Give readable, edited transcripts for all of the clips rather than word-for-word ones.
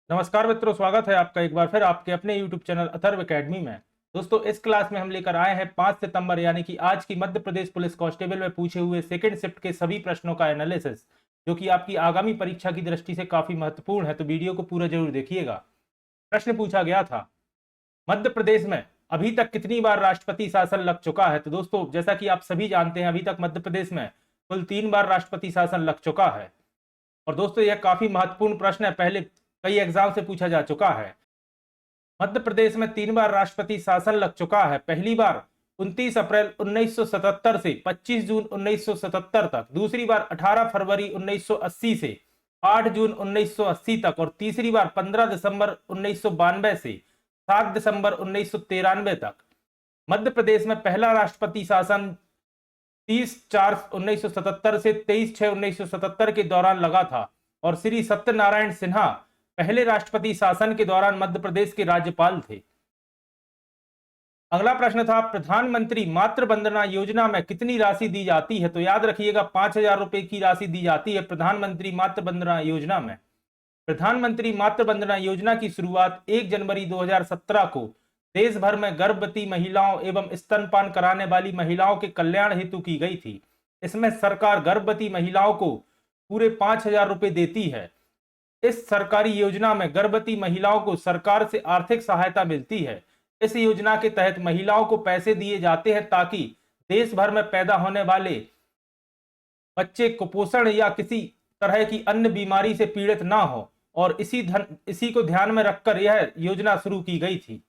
नमस्कार मित्रों, स्वागत है आपका एक बार फिर आपके अपने YouTube चैनल अथर्व एकेडमी में। दोस्तों, इस क्लास में हम लेकर आए हैं 5 सितंबर यानी कि आज की मध्य प्रदेश पुलिस कांस्टेबल में पूछे हुए सेकंड शिफ्ट के सभी प्रश्नों का एनालिसिस, जो कि आपकी आगामी परीक्षा की दृष्टि से काफी महत्वपूर्ण है। तो वीडियो को पूरा जरूर देखिएगा। प्रश्न पूछा गया था, मध्य प्रदेश में अभी तक कितनी बार राष्ट्रपति शासन लग चुका है। तो दोस्तों, जैसा कि आप सभी जानते हैं, अभी तक मध्य प्रदेश में कुल 3 बार राष्ट्रपति शासन लग चुका है। और दोस्तों, यह काफी महत्वपूर्ण प्रश्न है, पहले कई एग्जाम से पूछा जा चुका है। मध्य प्रदेश में 3 बार राष्ट्रपति शासन लग चुका है। पहली बार 29 अप्रैल 1977 से 25 जून 1977 तक, दूसरी बार 18 फरवरी 1980 से 8 जून 1980 तक, और तीसरी बार 15 दिसंबर 1992 से 7 दिसंबर 1993 तक। मध्य प्रदेश में पहला राष्ट्रपति शासन 30/4/1977 से 23/6/1977 के दौरान लगा था, और श्री सत्यनारायण सिन्हा पहले राष्ट्रपति शासन के दौरान मध्य प्रदेश के राज्यपाल थे। अगला प्रश्न था, प्रधानमंत्री मातृ वंदना योजना में कितनी राशि दी जाती है। तो याद रखिएगा, 5,000 रुपए की राशि दी जाती है प्रधानमंत्री मातृ वंदना योजना में। प्रधानमंत्री मातृ वंदना योजना की शुरुआत 1 जनवरी 2017 को देश भर में गर्भवती महिलाओं एवं स्तनपान कराने वाली महिलाओं के कल्याण हेतु की गई थी। इसमें सरकार गर्भवती महिलाओं को पूरे 5,000 रुपए देती है। इस सरकारी योजना में गर्भवती महिलाओं को सरकार से आर्थिक सहायता मिलती है। इस योजना के तहत महिलाओं को पैसे दिए जाते हैं ताकि देश भर में पैदा होने वाले बच्चे कुपोषण या किसी तरह की अन्य बीमारी से पीड़ित ना हो, और इसी को ध्यान में रखकर यह योजना शुरू की गई थी।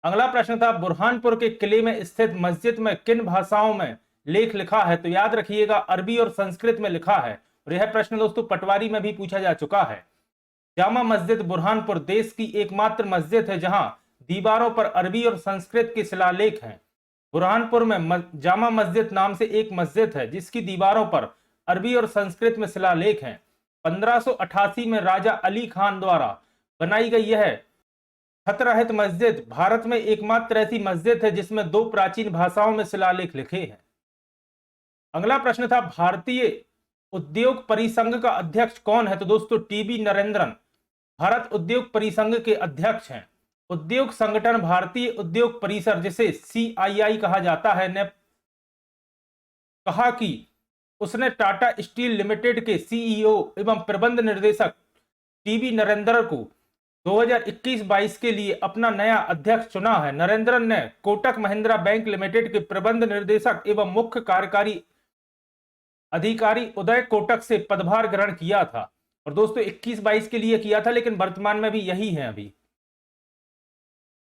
अगला प्रश्न था, बुरहानपुर के किले में स्थित मस्जिद में किन भाषाओं में लेख लिखा है। तो याद रखिएगा, अरबी और संस्कृत में लिखा है। और यह प्रश्न दोस्तों पटवारी में भी पूछा जा चुका है। जामा मस्जिद बुरहानपुर देश की एकमात्र मस्जिद है जहां दीवारों पर अरबी और संस्कृत के शिलालेख हैं। बुरहानपुर में जामा मस्जिद नाम से एक मस्जिद है जिसकी दीवारों पर अरबी और संस्कृत में शिलालेख हैं। 1588 में राजा अली खान द्वारा बनाई गई यह छत रहित मस्जिद भारत में एकमात्र ऐसी मस्जिद है जिसमें 2 प्राचीन भाषाओं में शिलालेख लिखे हैं। अगला प्रश्न था, भारतीय उद्योग परिसंघ का अध्यक्ष कौन है। तो दोस्तों, टीबी नरेंद्रन भारत उद्योग परिसंघ के अध्यक्ष हैं। उद्योग संगठन भारतीय उद्योग परिसर, जिसे CII कहा जाता है, ने कहा कि उसने टाटा स्टील लिमिटेड के CEO एवं प्रबंध निर्देशक टीबी नरेंद्र को 2021-22 के लिए अपना नया अध्यक्ष चुना है। नरेंद्रन ने कोटक महिंद्रा बैंक लिमिटेड के प्रबंध निर्देशक एवं मुख्य कार्यकारी अधिकारी उदय कोटक से पदभार ग्रहण किया था। और दोस्तों, 21-22 के लिए किया था, लेकिन वर्तमान में भी यही है अभी।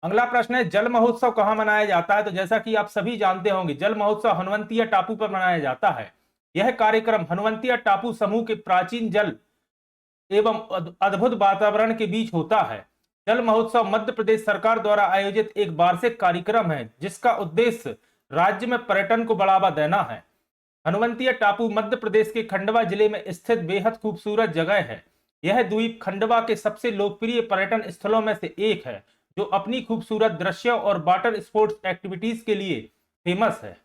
अगला प्रश्न है, जल महोत्सव कहां मनाया जाता है। तो जैसा कि आप सभी जानते होंगे, जल महोत्सव हनुवंतिया टापू पर मनाया जाता है। यह कार्यक्रम हनुवंतिया टापू समूह के प्राचीन जल एवं अद्भुत वातावरण के बीच होता है। जल महोत्सव मध्य प्रदेश सरकार द्वारा आयोजित एक वार्षिक कार्यक्रम है जिसका उद्देश्य राज्य में पर्यटन को बढ़ावा देना है। हनुवंतिया टापू मध्य प्रदेश के खंडवा जिले में स्थित बेहद खूबसूरत जगह है। यह द्वीप खंडवा के सबसे लोकप्रिय पर्यटन स्थलों में से एक है, जो अपनी खूबसूरत दृश्यों और वाटर स्पोर्ट्स एक्टिविटीज के लिए फेमस है।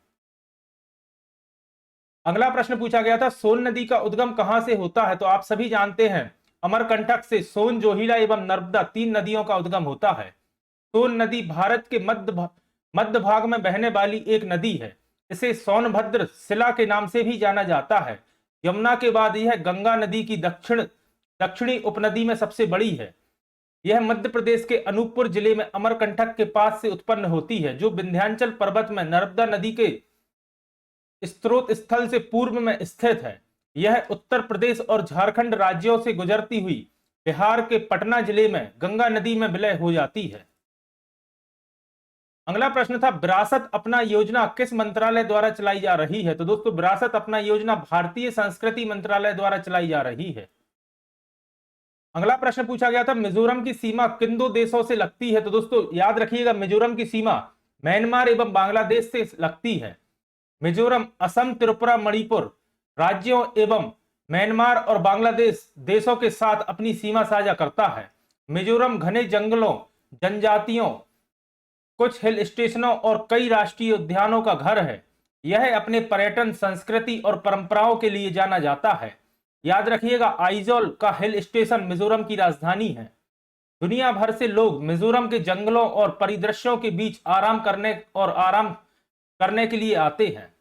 अगला प्रश्न पूछा गया था, सोन नदी का उद्गम कहां से होता है। तो आप सभी जानते हैं, अमरकंटक से सोन, जोहिला एवं नर्मदा 3 नदियों का उद्गम होता है। सोन नदी भारत के मध्य भाग में बहने वाली एक नदी है। इसे सोनभद्र शिला के नाम से भी जाना जाता है। यमुना के बाद यह गंगा नदी की दक्षिणी उपनदी में सबसे बड़ी है। यह मध्य प्रदेश के अनूपपुर जिले में अमरकंटक के पास से उत्पन्न होती है, जो विंध्याचल पर्वत में नर्मदा नदी के स्रोत स्थल से पूर्व में स्थित है। यह उत्तर प्रदेश और झारखंड राज्यों से गुजरती हुई बिहार के पटना जिले में गंगा नदी में विलय हो जाती है। अगला प्रश्न था, विरासत अपना योजना किस मंत्रालय द्वारा चलाई जा रही है। तो दोस्तों, विरासत अपना योजना भारतीय संस्कृति मंत्रालय द्वारा चलाई जा रही है। अगला प्रश्न पूछा गया था, मिजोरम की सीमा किन 2 देशों से लगती है। तो दोस्तों, याद रखिएगा, मिजोरम की सीमा म्यांमार एवं बांग्लादेश से लगती है। मिजोरम असम, त्रिपुरा, मणिपुर राज्यों एवं म्यांमार और बांग्लादेश देशों के साथ अपनी सीमा साझा करता है। मिजोरम घने जंगलों, जनजातियों, कुछ हिल स्टेशनों और कई राष्ट्रीय उद्यानों का घर है। यह अपने पर्यटन, संस्कृति और परंपराओं के लिए जाना जाता है। याद रखिएगा आइजोल का हिल स्टेशन मिजोरम की राजधानी है। दुनिया भर से लोग मिजोरम के जंगलों और परिदृश्यों के बीच आराम करने के लिए आते हैं।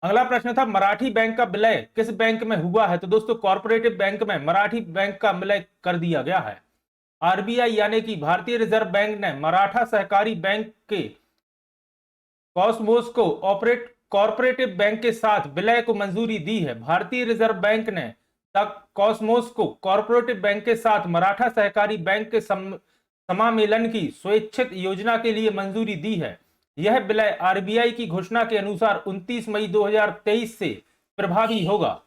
अगला प्रश्न था मराठी बैंक का विलय किस बैंक में हुआ है? तो दोस्तों कॉर्पोरेटिव बैंक में मराठी बैंक का विलय कर दिया गया है। आरबीआई यानी कि भारतीय रिजर्व बैंक ने मराठा सहकारी बैंक के कॉसमोस को कॉर्पोरेटिव बैंक के साथ विलय को मंजूरी दी है। भारतीय रिजर्व बैंक ने तक कॉसमोस को कॉर्पोरेटिव बैंक के साथ मराठा सहकारी बैंक के समामेलन की स्वैच्छिक योजना के लिए मंजूरी दी है। यह विलय आरबीआई की घोषणा के अनुसार 29 मई 2023 से प्रभावी होगा।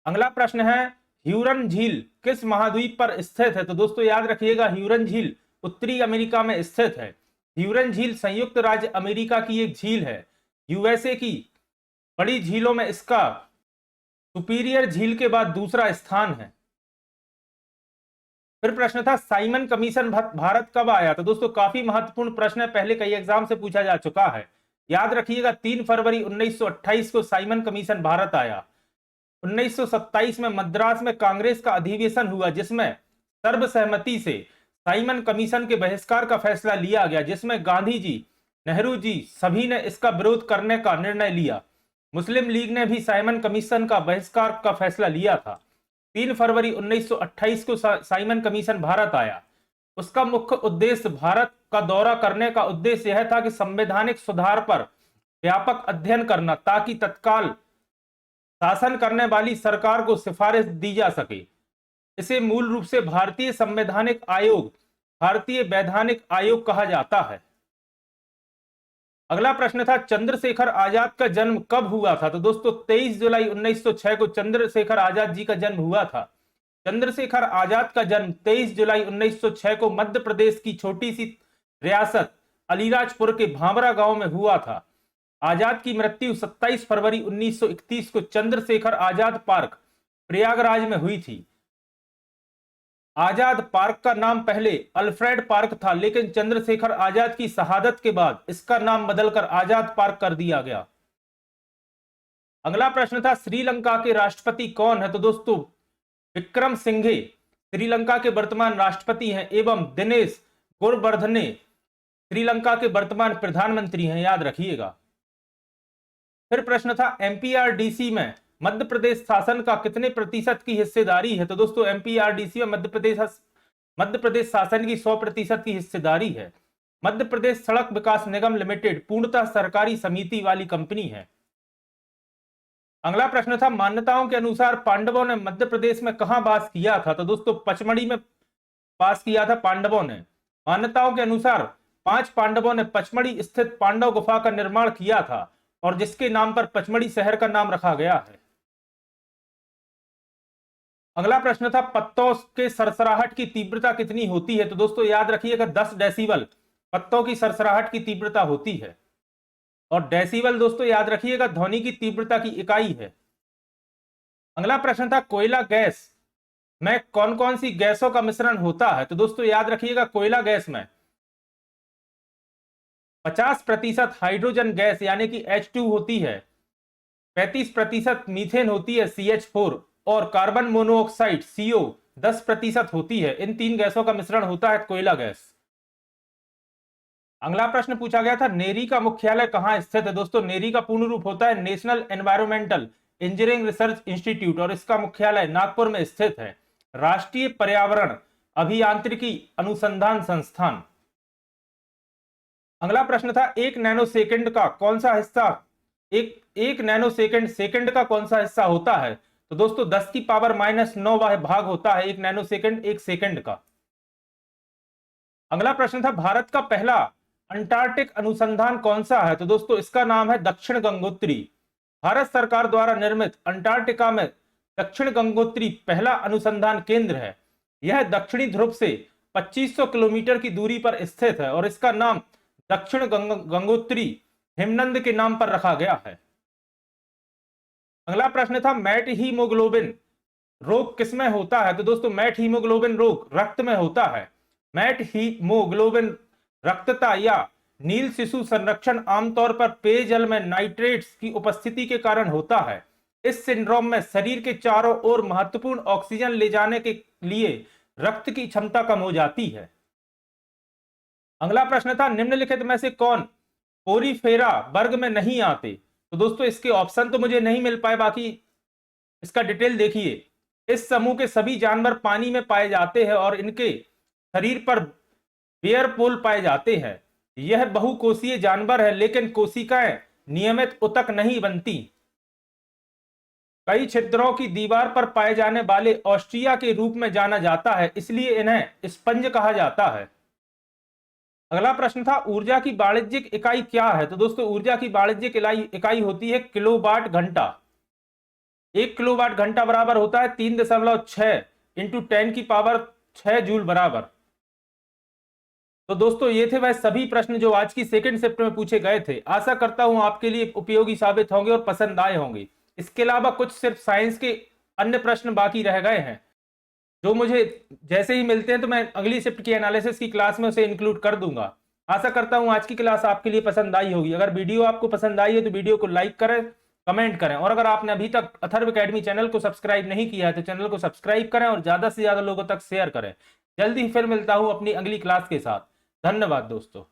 अगला प्रश्न है ह्यूरन झील किस महाद्वीप पर स्थित है? तो दोस्तों याद रखिएगा ह्यूरन झील उत्तरी अमेरिका में स्थित है। ह्यूरन झील संयुक्त राज्य अमेरिका की एक झील है। यूएसए की बड़ी झीलों में इसका सुपीरियर झील के बाद दूसरा स्थान है। फिर प्रश्न था साइमन कमीशन भारत कब आया? तो दोस्तों काफी महत्वपूर्ण प्रश्न है, पहले कई एग्जाम से पूछा जा चुका है। याद रखिएगा 3 फरवरी 1928 को साइमन कमीशन भारत आया। 1927 में मद्रास में कांग्रेस का अधिवेशन हुआ जिसमें सर्वसहमति से साइमन कमीशन के बहिष्कार का फैसला लिया गया, जिसमें गांधी जी, नेहरू जी सभी ने इसका विरोध करने का निर्णय लिया। मुस्लिम लीग ने भी साइमन कमीशन का बहिष्कार का फैसला लिया था। 3 फरवरी 1928 को साइमन कमीशन भारत आया। उसका मुख्य उद्देश्य भारत का दौरा करने का उद्देश्य यह था कि संवैधानिक सुधार पर व्यापक अध्ययन करना ताकि तत्काल शासन करने वाली सरकार को सिफारिश दी जा सके। इसे मूल रूप से भारतीय संवैधानिक आयोग, भारतीय वैधानिक आयोग कहा जाता है। अगला प्रश्न था चंद्रशेखर आजाद का जन्म कब हुआ था? तो दोस्तों 23 जुलाई 1906 को चंद्रशेखर आजाद जी का जन्म हुआ था। चंद्रशेखर आजाद का जन्म 23 जुलाई 1906 को मध्य प्रदेश की छोटी सी रियासत अलीराजपुर के भामरा गांव में हुआ था। आजाद की मृत्यु 27 फरवरी 1931 को चंद्रशेखर आजाद पार्क प्रयागराज में हुई थी। आजाद पार्क का नाम पहले अल्फ्रेड पार्क था, लेकिन चंद्रशेखर आजाद की शहादत के बाद इसका नाम बदलकर आजाद पार्क कर दिया गया। अगला प्रश्न था श्रीलंका के राष्ट्रपति कौन है? तो दोस्तों विक्रम सिंघे श्रीलंका के वर्तमान राष्ट्रपति हैं एवं दिनेश गुणवर्धने श्रीलंका के वर्तमान प्रधानमंत्री हैं, याद रखिएगा। फिर प्रश्न था एमपीआरडीसी में मध्य प्रदेश शासन का कितने प्रतिशत की हिस्सेदारी है? तो दोस्तों एमपीआरडीसी में मध्य प्रदेश शासन की 100% की हिस्सेदारी है। मध्य प्रदेश सड़क विकास निगम लिमिटेड पूर्णतः सरकारी समिति वाली कंपनी है। अगला प्रश्न था मान्यताओं के अनुसार पांडवों ने मध्य प्रदेश में कहां वास किया था? तो दोस्तों पचमढ़ी में वास किया था पांडवों ने। मान्यताओं के अनुसार 5 पांडवों ने पचमढ़ी स्थित पांडव गुफा का निर्माण किया था और जिसके नाम पर पचमढ़ी शहर का नाम रखा गया है। अगला प्रश्न था पत्तों के सरसराहट की तीव्रता कितनी होती है? तो दोस्तों याद रखिएगा 10 डेसिबल पत्तों की सरसराहट की तीव्रता होती है। और डेसिबल दोस्तों याद रखिएगा ध्वनि की तीव्रता की इकाई है। अगला प्रश्न था कोयला गैस में कौन कौन सी गैसों का मिश्रण होता है? तो दोस्तों याद रखिएगा कोयला गैस में 50% हाइड्रोजन गैस यानी कि H2 होती है, 35% मीथेन होती है CH4 और कार्बन मोनोऑक्साइड CO 10% होती है। इन 3 गैसों का मिश्रण होता है कोयला गैस। अगला प्रश्न पूछा गया था नेरी का मुख्यालय कहां स्थित है? दोस्तों नेरी का पूर्ण रूप होता है national environmental engineering research institute और इसका मुख्यालय नागपुर में स्थित है। राष्ट्रीय पर्यावरण अभियांत्रिकी अनुसंधान संस्थान। अगला प्रश्न था एक नैनो सेकंड का कौन सा हिस्सा एक नैनो सेकंड का कौन सा हिस्सा होता है? तो दोस्तों 10 की पावर -9 भाग होता है एक नैनो सेकंड एक सेकंड का। अगला प्रश्न था भारत का पहला अंटार्कटिक अनुसंधान कौन सा है? तो दोस्तों इसका नाम है दक्षिण गंगोत्री। भारत सरकार द्वारा निर्मित अंटार्कटिका में दक्षिण गंगोत्री पहला अनुसंधान केंद्र है। यह दक्षिणी ध्रुव से 2500 किलोमीटर की दूरी पर स्थित है और इसका नाम दक्षिण गंगोत्री हिमनंद के नाम पर रखा गया है। अगला प्रश्न था मैट हीमोग्लोबिन रोग किसमें होता है? तो दोस्तों मैट हीमोग्लोबिन रोग रक्त में होता है। मैट हीमोग्लोबिन रक्तता या नील शिशु संरक्षण आमतौर पर पेयजल में नाइट्रेट्स की उपस्थिति के कारण होता है। इस सिंड्रोम में शरीर के चारों ओर महत्वपूर्ण ऑक्सीजन ले जाने के लिए रक्त की क्षमता कम हो जाती है। अगला प्रश्न था, निम्नलिखित में से कौन पोरीफेरा वर्ग में नहीं आते? तो दोस्तों इसके ऑप्शन तो मुझे नहीं मिल पाए, बाकी इसका डिटेल देखिए। इस समूह के सभी जानवर पानी में पाए जाते हैं और इनके शरीर पर बेयर पोल पाए जाते हैं। यह बहुकोषीय जानवर है, लेकिन कोशिकाएं नियमित ऊतक नहीं बनती। कई छिद्रों की दीवार पर पाए जाने वाले ऑस्ट्रिया के रूप में जाना जाता है, इसलिए इन्हें स्पंज कहा जाता है। अगला प्रश्न था, ऊर्जा की वाणिज्यिक इकाई क्या है? तो दोस्तों ऊर्जा की वाणिज्यिक इकाई होती है किलोवाट घंटा। 1 किलोवाट घंटा बराबर होता है 3.6 इंटू 10⁶ जूल बराबर। तो दोस्तों ये थे वह सभी प्रश्न जो आज की सेकंड शिफ्ट में पूछे गए थे। आशा करता हूं आपके लिए उपयोगी साबित होंगे और पसंद आए होंगे। इसके अलावा कुछ सिर्फ साइंस के अन्य प्रश्न बाकी रह गए हैं, जो मुझे जैसे ही मिलते हैं तो मैं अगली शिफ्ट की एनालिसिस की क्लास में उसे इंक्लूड कर दूंगा। आशा करता हूं आज की क्लास आपके लिए पसंद आई होगी। अगर वीडियो आपको पसंद आई है तो वीडियो को लाइक करें, कमेंट करें, और अगर आपने अभी तक अथर्व एकेडमी चैनल को सब्सक्राइब नहीं किया है तो चैनल को सब्सक्राइब करें और ज्यादा से ज्यादा लोगों तक शेयर करें। जल्दी ही फिर मिलता हूं अपनी अगली क्लास के साथ। धन्यवाद दोस्तों।